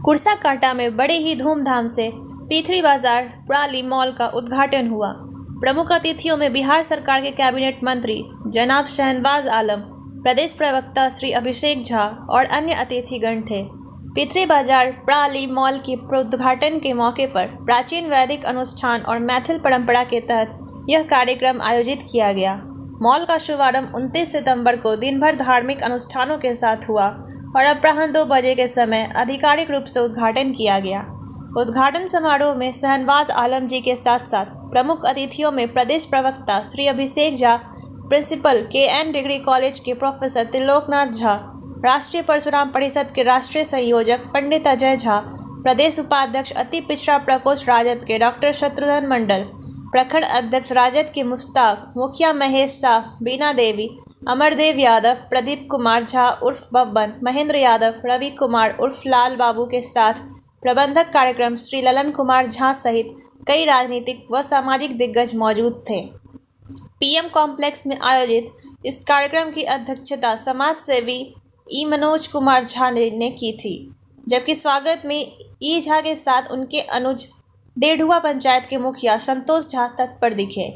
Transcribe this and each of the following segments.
कुर्साकांटा में बड़े ही धूमधाम से P3 बाजार प्राली मॉल का उद्घाटन हुआ। प्रमुख अतिथियों में बिहार सरकार के कैबिनेट मंत्री जनाब शहनवाज आलम, प्रदेश प्रवक्ता श्री अभिषेक झा और अन्य अतिथिगण थे। P3 बाजार प्राली मॉल के उद्घाटन के मौके पर प्राचीन वैदिक अनुष्ठान और मैथिल परंपरा के तहत यह कार्यक्रम आयोजित किया गया। मॉल का शुभारंभ 29 सितंबर को दिन भर धार्मिक अनुष्ठानों के साथ हुआ और अपराह्न 2 बजे के समय आधिकारिक रूप से उद्घाटन किया गया। उद्घाटन समारोह में शहनवाज आलम जी के साथ साथ प्रमुख अतिथियों में प्रदेश प्रवक्ता Shri Abhishek Jha, principal KN degree college के प्रोफेसर त्रिलोकनाथ झा, राष्ट्रीय परशुराम परिषद के राष्ट्रीय संयोजक पंडित अजय झा, प्रदेश उपाध्यक्ष अति पिछड़ा प्रकोष्ठ राजद के डॉक्टर शत्रुघ्न मंडल, प्रखंड अध्यक्ष राजद के मुश्ताक, मुखिया महेश शाह, बीना देवी, अमरदेव यादव, प्रदीप कुमार झा उर्फ बब्बन, महेंद्र यादव, रवि कुमार उर्फ लाल बाबू के साथ प्रबंधक कार्यक्रम श्री ललन कुमार झा सहित कई राजनीतिक व सामाजिक दिग्गज मौजूद थे। PM कॉम्प्लेक्स में आयोजित इस कार्यक्रम की अध्यक्षता समाज सेवी ई मनोज कुमार झा ने की थी, जबकि स्वागत में ई झा के साथ उनके अनुज डेढ़ुआ पंचायत के मुखिया संतोष झा तत्पर दिखे।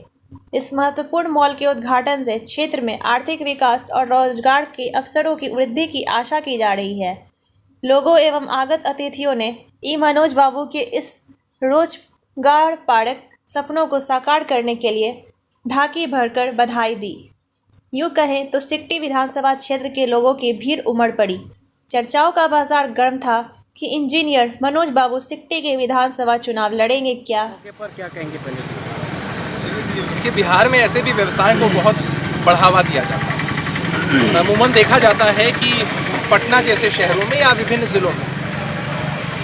इस महत्वपूर्ण मॉल के उद्घाटन से क्षेत्र में आर्थिक विकास और रोजगार के अवसरों की वृद्धि की आशा की जा रही है। लोगों एवं आगत अतिथियों ने ई मनोज बाबू के इस रोजगार पारक सपनों को साकार करने के लिए ढाकी भरकर बधाई दी। यूँ कहें तो सिकटी विधानसभा क्षेत्र के लोगों की भीड़ उमड़ पड़ी। चर्चाओं का बाजार गर्म था कि इंजीनियर मनोज बाबू सिकटी के विधानसभा चुनाव लड़ेंगे क्या। पर क्या कहेंगे पहले कि बिहार में ऐसे भी व्यवसाय को बहुत बढ़ावा दिया जाता है। अमूमन देखा जाता है कि पटना जैसे शहरों में या विभिन्न ज़िलों में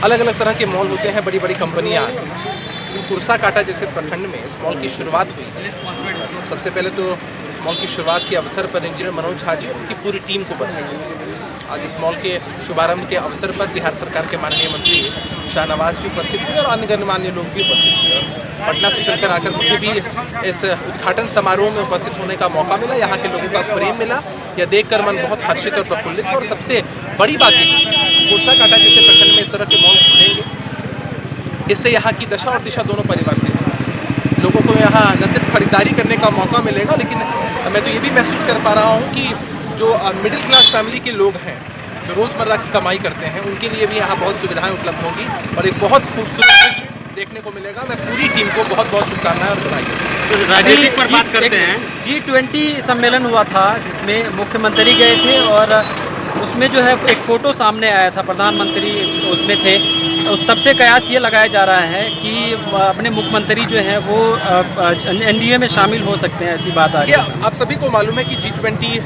अलग अलग तरह के मॉल होते हैं, बड़ी बड़ी कंपनियां आती हैं। कुर्साकांटा जैसे प्रखंड में इस मॉल की शुरुआत हुई है। सबसे पहले तो इस मॉल की शुरुआत के अवसर पर इंजीनियर मनोज झा जी और उनकी पूरी टीम को बधाई। आज इस मॉल के शुभारंभ के अवसर पर बिहार सरकार के माननीय मंत्री शाहनवाज जी उपस्थित हुए और अन्य गणमान्य लोग भी उपस्थित हुए। और पटना से चलकर आकर मुझे भी इस उद्घाटन समारोह में उपस्थित होने का मौका मिला। यहाँ के लोगों का प्रेम मिला, यह देखकर मन बहुत हर्षित और प्रफुल्लित है। और सबसे बड़ी बात यही, कुर्साकांटा जैसे प्रखंड में इस तरह के मॉल खुलेंगे, इससे यहाँ की दशा और दिशा दोनों परिवर्तित है। लोगों को यहाँ न सिर्फ खरीदारी करने का मौका मिलेगा, लेकिन मैं तो ये भी महसूस कर पा रहा हूँ कि जो मिडिल क्लास फैमिली के लोग हैं, जो रोज़मर्रा की कमाई करते हैं, उनके लिए भी यहाँ बहुत सुविधाएं उपलब्ध होंगी और एक बहुत खूबसूरत दृश्य देखने को मिलेगा। मैं पूरी टीम को बहुत बहुत शुभकामनाएं और बधाई देता हूँ। राजनीतिक पर बात करते हैं। G20 सम्मेलन हुआ था जिसमें मुख्यमंत्री गए थे और उसमें जो है एक फ़ोटो सामने आया था, प्रधानमंत्री उसमें थे। उस तब से कयास ये लगाया जा रहा है कि अपने मुख्यमंत्री जो हैं वो NDA में शामिल हो सकते हैं, ऐसी बात आ रही है। आप सभी को मालूम है कि G20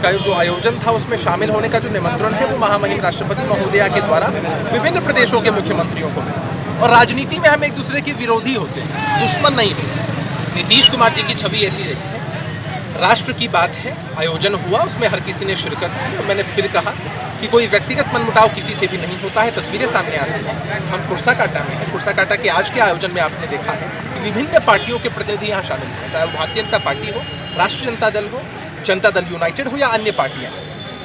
का जो आयोजन था उसमें शामिल होने का जो निमंत्रण है वो महामहिम राष्ट्रपति महोदया के द्वारा विभिन्न प्रदेशों के मुख्यमंत्रियों को मिला। और राजनीति में हम एक दूसरे के विरोधी होते हैं, दुश्मन नहीं होते। नीतीश कुमार जी की छवि ऐसी रही है। राष्ट्र की बात है, आयोजन हुआ, उसमें हर किसी ने शिरकत की और मैंने फिर कहा कि कोई व्यक्तिगत मनमुटाव किसी से भी नहीं होता है। तस्वीरें सामने आती हैं। हम कुर्साकांटा में हैं। कुर्साकांटा के आज के आयोजन में आपने देखा है कि विभिन्न पार्टियों के प्रतिनिधि यहाँ शामिल हैं, चाहे वो भारतीय जनता पार्टी हो, राष्ट्रीय जनता दल हो, जनता दल यूनाइटेड हो या अन्य पार्टियाँ।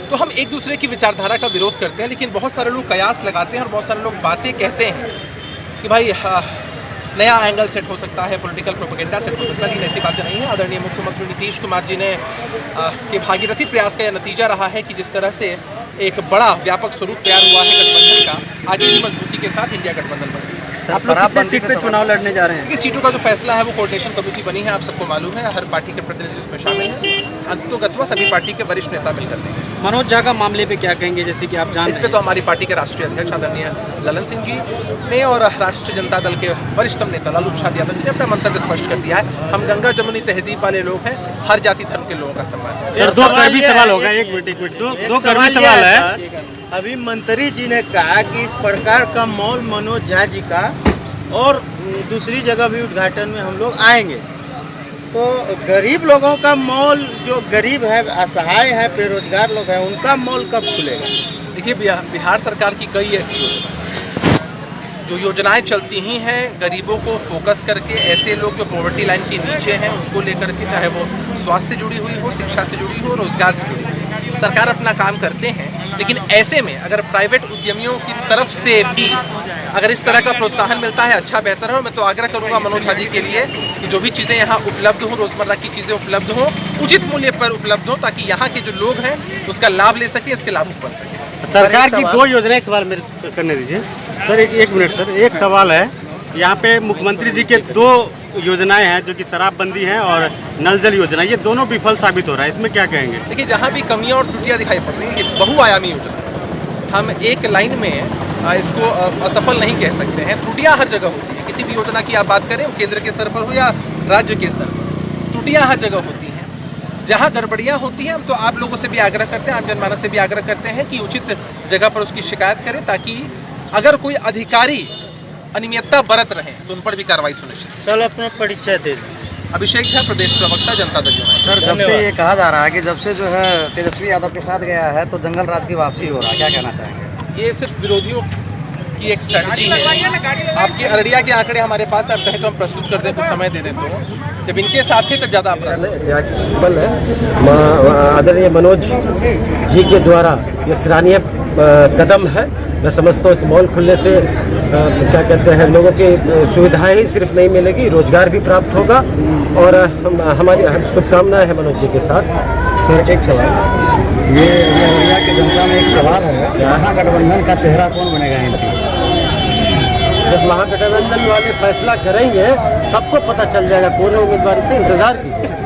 तो हम एक दूसरे की विचारधारा का विरोध करते हैं, लेकिन बहुत सारे लोग कयास लगाते हैं और बहुत सारे लोग बातें कहते हैं कि भाई नया एंगल सेट हो सकता है, पॉलिटिकल प्रोपेगेंडा सेट हो सकता है, लेकिन ऐसी बातें नहीं है। आदरणीय मुख्यमंत्री नीतीश कुमार जी ने के भागीरथी प्रयास का यह नतीजा रहा है कि जिस तरह से एक बड़ा व्यापक स्वरूप तैयार हुआ है गठबंधन का, आगे भी मजबूती के साथ इंडिया गठबंधन बन। आप लोग कितने सीट पे चुनाव लड़ने जा रहे हैं? देखिए, सीटों का जो फैसला है वो कोऑर्डिनेशन कमेटी बनी है, आप सबको मालूम है। हर पार्टी के प्रतिनिधि उसमें शामिल हैं। अंततोगत्वा सभी पार्टी के वरिष्ठ नेता मिलकर देंगे। मनोज झा का मामले पे क्या कहेंगे, जैसे कि आप जानते हैं? इस पे तो हमारी पार्टी के राष्ट्रीय अध्यक्ष आदरणीय ललन सिंह जी ने और राष्ट्रीय जनता दल के वरिष्ठतम नेता लालू प्रसाद यादव जी ने अपना मंतव्य स्पष्ट कर दिया है। हम गंगा जमुनी तहजीब वाले लोग हैं, हर जाति धर्म के लोगों का सम्मान। दो कड़वी सवाल होगा, एक मिनट, दो कड़वी सवाल है। अभी मंत्री जी ने कहा कि इस प्रकार का मॉल मनोज झा जी का और दूसरी जगह भी उद्घाटन में हम लोग आएंगे, तो गरीब लोगों का मॉल, जो गरीब है, असहाय है, बेरोजगार लोग हैं, उनका मॉल कब खुलेगा? देखिए, बिहार सरकार की कई ऐसी योजना जो योजनाएं चलती ही हैं गरीबों को फोकस करके, ऐसे लोग जो पॉवर्टी लाइन के नीचे हैं उनको लेकर के, चाहे वो स्वास्थ्य से जुड़ी हुई हो, शिक्षा से जुड़ी हो, रोजगार से जुड़ी हो, सरकार अपना काम करते हैं। लेकिन ऐसे में अगर प्राइवेट उद्यमियों की तरफ से भी अगर इस तरह का प्रोत्साहन मिलता है, अच्छा बेहतर है। मैं तो आग्रह करूंगा मनोज झा जी के लिए कि जो भी चीज़ें यहाँ उपलब्ध हो, रोजमर्रा की चीज़ें उपलब्ध हो, उचित मूल्य पर उपलब्ध हो, ताकि यहाँ के जो लोग हैं उसका लाभ ले सके, इसके लाभुक बन सके। सरकार की 2 योजना, एक सवाल मेरे करने दीजिए सर, एक मिनट सर। एक सवाल है, यहाँ पे मुख्यमंत्री जी के 2 योजनाएं हैं जो कि शराबबंदी है और नल जल योजना, ये दोनों विफल साबित हो रहा है, इसमें क्या कहेंगे? देखिए, जहाँ भी कमियाँ और त्रुटियाँ दिखाई पड़ रही हैं, ये बहुआयामी योजना है। हम एक लाइन में इसको असफल नहीं कह सकते हैं। त्रुटियाँ हर जगह होती हैं, किसी भी योजना की आप बात करें, वो केंद्र के स्तर पर हो या राज्य के स्तर पर, त्रुटियाँ हर जगह होती हैं। जहाँ गड़बड़ियाँ होती हैं, हम तो आप लोगों से भी आग्रह करते हैं, आम जनमानस से भी आग्रह करते हैं कि उचित जगह पर उसकी शिकायत करें, ताकि अगर कोई अधिकारी अनियमितता बरत रहे तो उन पर भी कार्रवाई सुनिश्चित। सर अपना परिचय दे। अभिषेक झा, प्रदेश प्रवक्ता, जनता दल यूनाइटेड। सर, जब से ये कहा जा रहा है कि जब से जो है तेजस्वी यादव के साथ गया है तो जंगल राज की वापसी हो रहा है, क्या कहना चाहेंगे? ये सिर्फ विरोधियों की एक स्ट्रैटेजी है। आपकी अररिया के आंकड़े हमारे पास, आप कहें तो हम प्रस्तुत कर दें, कुछ समय दे दें। तो जब इनके साथ थे तब ज़्यादा अपराध है। आदरणीय मनोज जी के द्वारा ये सराहनीय कदम है। मैं समझता हूँ इस मॉल खुलने से क्या कहते हैं, लोगों की सुविधाएं ही सिर्फ नहीं मिलेगी, रोजगार भी प्राप्त होगा। और हमारी शुभकामनाएं हैं मनोज जी के साथ। सर, एक सवाल, ये अररिया की जनता में एक सवाल है, महागठबंधन का चेहरा कौन बनेगा इनकी? जब महागठबंधन वाले फैसला करेंगे सबको पता चल जाएगा कौन है उम्मीदवार, से इंतजार कीजिए।